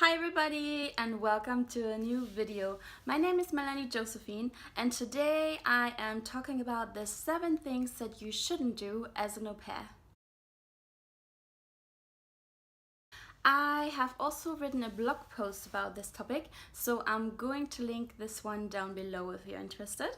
Hi everybody and welcome to a new video. My name is Melanie Josephine and today I am talking about the 7 things that you shouldn't do as an au pair. I have also written a blog post about this topic, so I'm going to link this one down below if you're interested.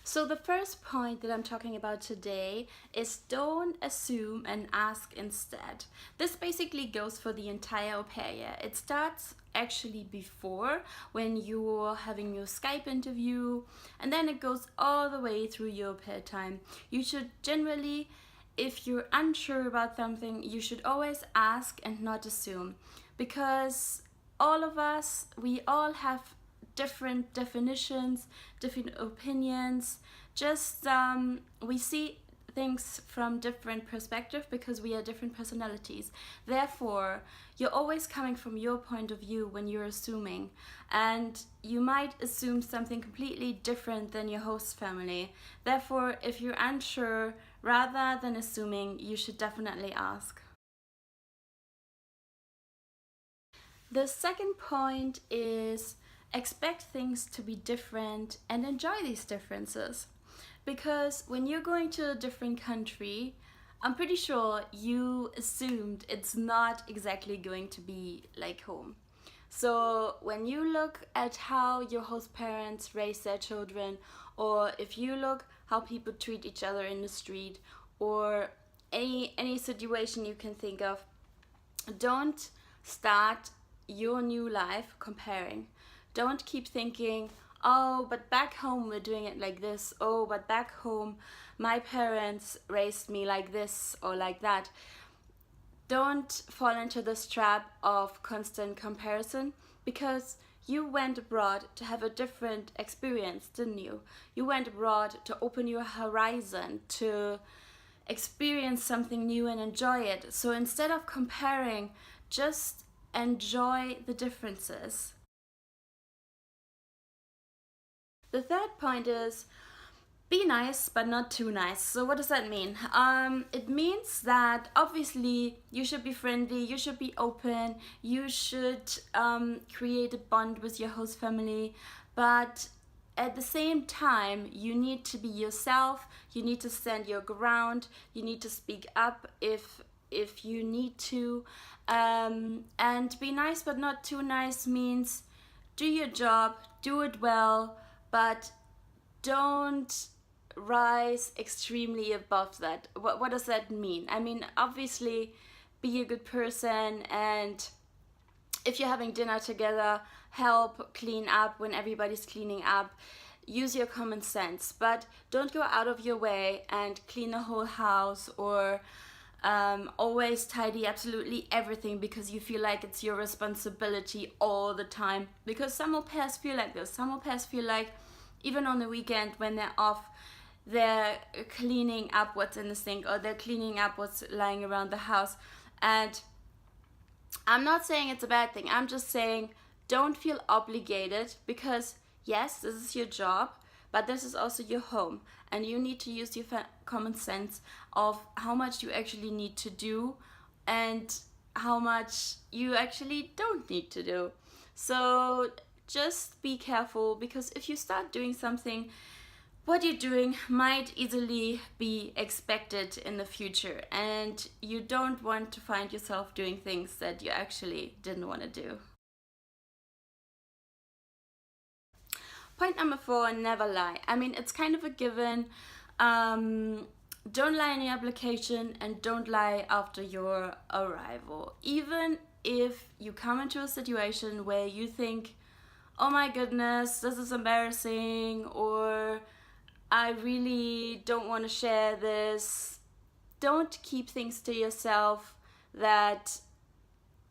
So the first point that I'm talking about today is don't assume and ask instead. This basically goes for the entire au pair year. It starts actually before, when you're having your Skype interview, and then it goes all the way through your au pair time. You should generally, if you're unsure about something, you should always ask and not assume, because all of us, we all have different definitions, different opinions. Just we see things from different perspectives because we are different personalities. Therefore, you're always coming from your point of view when you're assuming, and you might assume something completely different than your host family. Therefore, if you're unsure, rather than assuming, you should definitely ask. The second point is expect things to be different and enjoy these differences. Because when you're going to a different country, I'm pretty sure you assumed it's not exactly going to be like home. So when you look at how your host parents raise their children, or if you look how people treat each other in the street, or any situation you can think of, don't start your new life comparing. Don't keep thinking, oh, but back home we're doing it like this. Oh, but back home my parents raised me like this or like that. Don't fall into this trap of constant comparison, because you went abroad to have a different experience, didn't you? You went abroad to open your horizon, to experience something new and enjoy it. So instead of comparing, just enjoy the differences. The third point is be nice but not too nice. So what does that mean? It means that obviously you should be friendly, you should be open, you should create a bond with your host family, but at the same time you need to be yourself, you need to stand your ground, you need to speak up if you need to, and be nice but not too nice means do your job, do it well, but don't rise extremely above that. What does that mean? I mean, obviously, be a good person, and if you're having dinner together, help clean up when everybody's cleaning up. Use your common sense, but don't go out of your way and clean the whole house, or always tidy absolutely everything because you feel like it's your responsibility all the time. Because some au pairs feel like this. Some au pairs feel like even on the weekend when they're off, they're cleaning up what's in the sink, or they're cleaning up what's lying around the house. And I'm not saying it's a bad thing. I'm just saying don't feel obligated, because yes, this is your job, but this is also your home, and you need to use your common sense of how much you actually need to do and how much you actually don't need to do. So just be careful, because if you start doing something, what you're doing might easily be expected in the future, and you don't want to find yourself doing things that you actually didn't want to do. Point number 4, never lie. I mean, it's kind of a given. Don't lie in your application, and don't lie after your arrival. Even if you come into a situation where you think, oh my goodness, this is embarrassing, or I really don't want to share this. Don't keep things to yourself that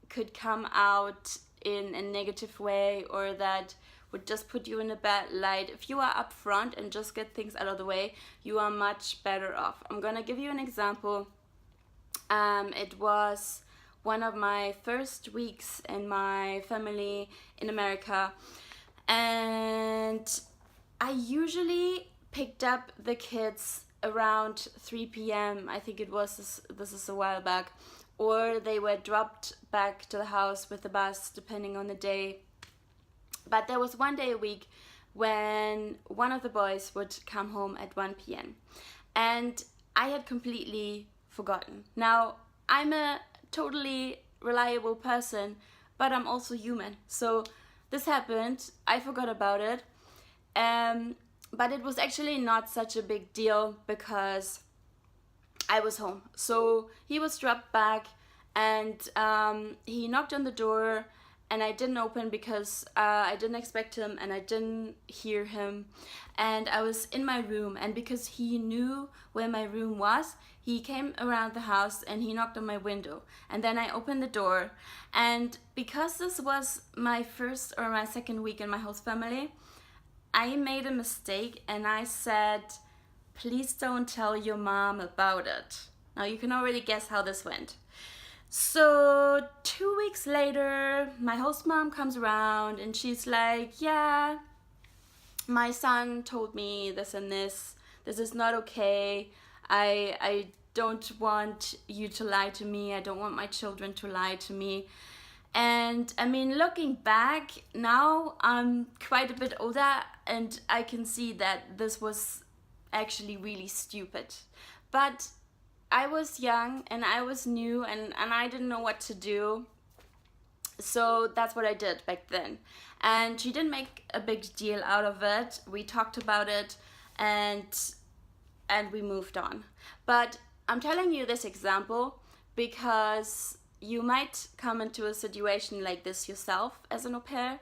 could come out in a negative way, or that would just put you in a bad light. If you are upfront and just get things out of the way, you are much better off. I'm gonna give you an example. It was one of my first weeks in my family in America, and I usually picked up the kids around 3 p.m. I think it was, this is a while back, or they were dropped back to the house with the bus, depending on the day. But there was one day a week when one of the boys would come home at 1 p.m. and I had completely forgotten. Now, I'm a totally reliable person, but I'm also human. So this happened, I forgot about it. But it was actually not such a big deal because I was home. So he was dropped back and he knocked on the door and I didn't open because I didn't expect him and I didn't hear him. And I was in my room, and because he knew where my room was, he came around the house and he knocked on my window. And then I opened the door. And because this was my first or my second week in my host family, I made a mistake and I said, please don't tell your mom about it. Now you can already guess how this went. So 2 weeks later, my host mom comes around and she's like, yeah, my son told me this and this. This is not okay. I don't want you to lie to me. I don't want my children to lie to me. And I mean, looking back now, I'm quite a bit older and I can see that this was actually really stupid. But I was young and I was new and I didn't know what to do. So that's what I did back then. And she didn't make a big deal out of it. We talked about it and we moved on. But I'm telling you this example because you might come into a situation like this yourself as an au pair.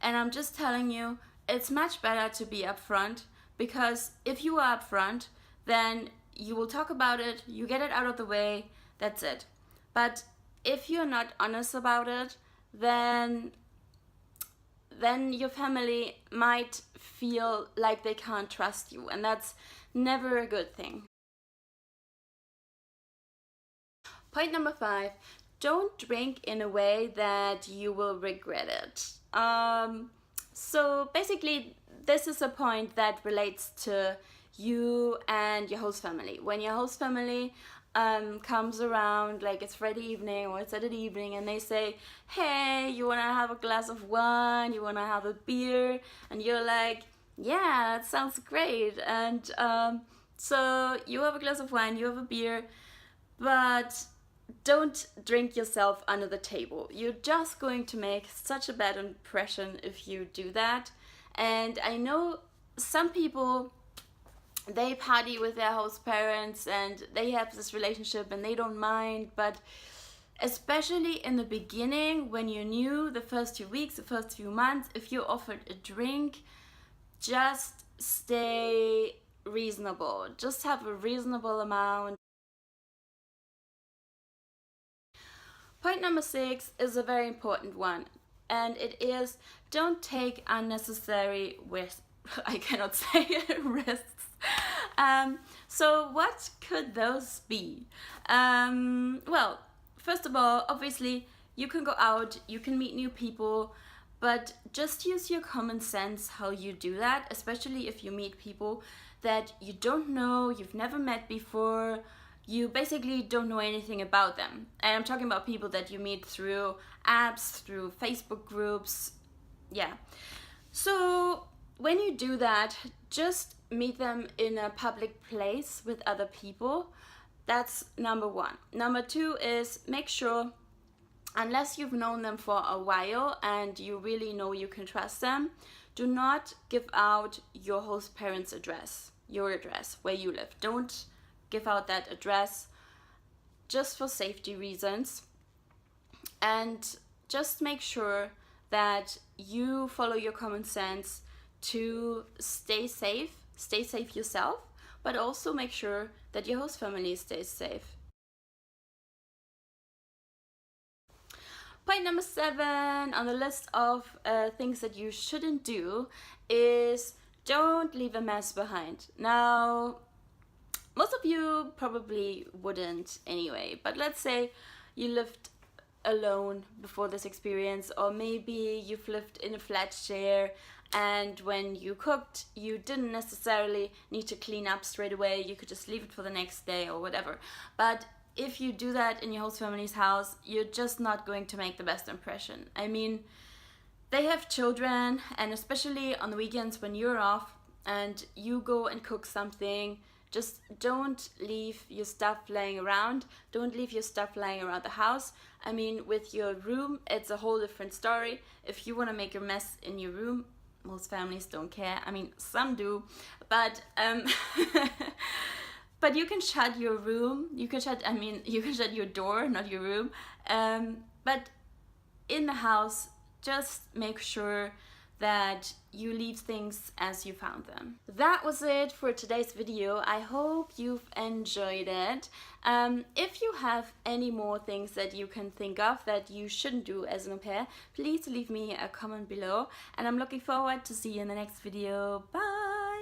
And I'm just telling you, it's much better to be upfront, because if you are upfront, then you will talk about it, you get it out of the way, that's it. But if you're not honest about it, then your family might feel like they can't trust you, and that's never a good thing. Point number 5, don't drink in a way that you will regret it. So basically, this is a point that relates to you and your host family. When your host family comes around, like it's Friday evening or it's Saturday evening, and they say, hey, you want to have a glass of wine, you want to have a beer, and you're like, yeah, that sounds great. And so you have a glass of wine, you have a beer, but don't drink yourself under the table. You're just going to make such a bad impression if you do that. And I know some people, they party with their host parents and they have this relationship and they don't mind, but especially in the beginning, when you're new, the first 2 weeks, the first few months, if you're offered a drink, just stay reasonable. Just have a reasonable amount. Point number 6 is a very important one, and it is, don't take unnecessary risks. I cannot say risks. So what could those be? Well, first of all, obviously, you can go out, you can meet new people, but just use your common sense how you do that, especially if you meet people that you don't know, you've never met before, you basically don't know anything about them. And I'm talking about people that you meet through apps, through Facebook groups, yeah. So when you do that, just meet them in a public place with other people. That's number 1. Number 2 is, make sure, unless you've known them for a while and you really know you can trust them, do not give out your host parents' address, your address, where you live. Don't give out that address, just for safety reasons. And just make sure that you follow your common sense to stay safe yourself, but also make sure that your host family stays safe. Point number 7 on the list of things that you shouldn't do is, don't leave a mess behind. Now, most of you probably wouldn't anyway, but let's say you lived alone before this experience, or maybe you've lived in a flat share, and when you cooked, you didn't necessarily need to clean up straight away, you could just leave it for the next day or whatever. But if you do that in your host family's house, you're just not going to make the best impression. I mean, they have children, and especially on the weekends when you're off and you go and cook something, just don't leave your stuff laying around. Don't leave your stuff laying around the house. I mean, with your room, it's a whole different story. If you want to make a mess in your room, most families don't care. I mean, some do, but but you can shut your room. You can shut your door, not your room. But in the house, just make sure that you leave things as you found them. That was it for today's video. I hope you've enjoyed it. If you have any more things that you can think of that you shouldn't do as an au pair, please leave me a comment below, and I'm looking forward to see you in the next video. Bye!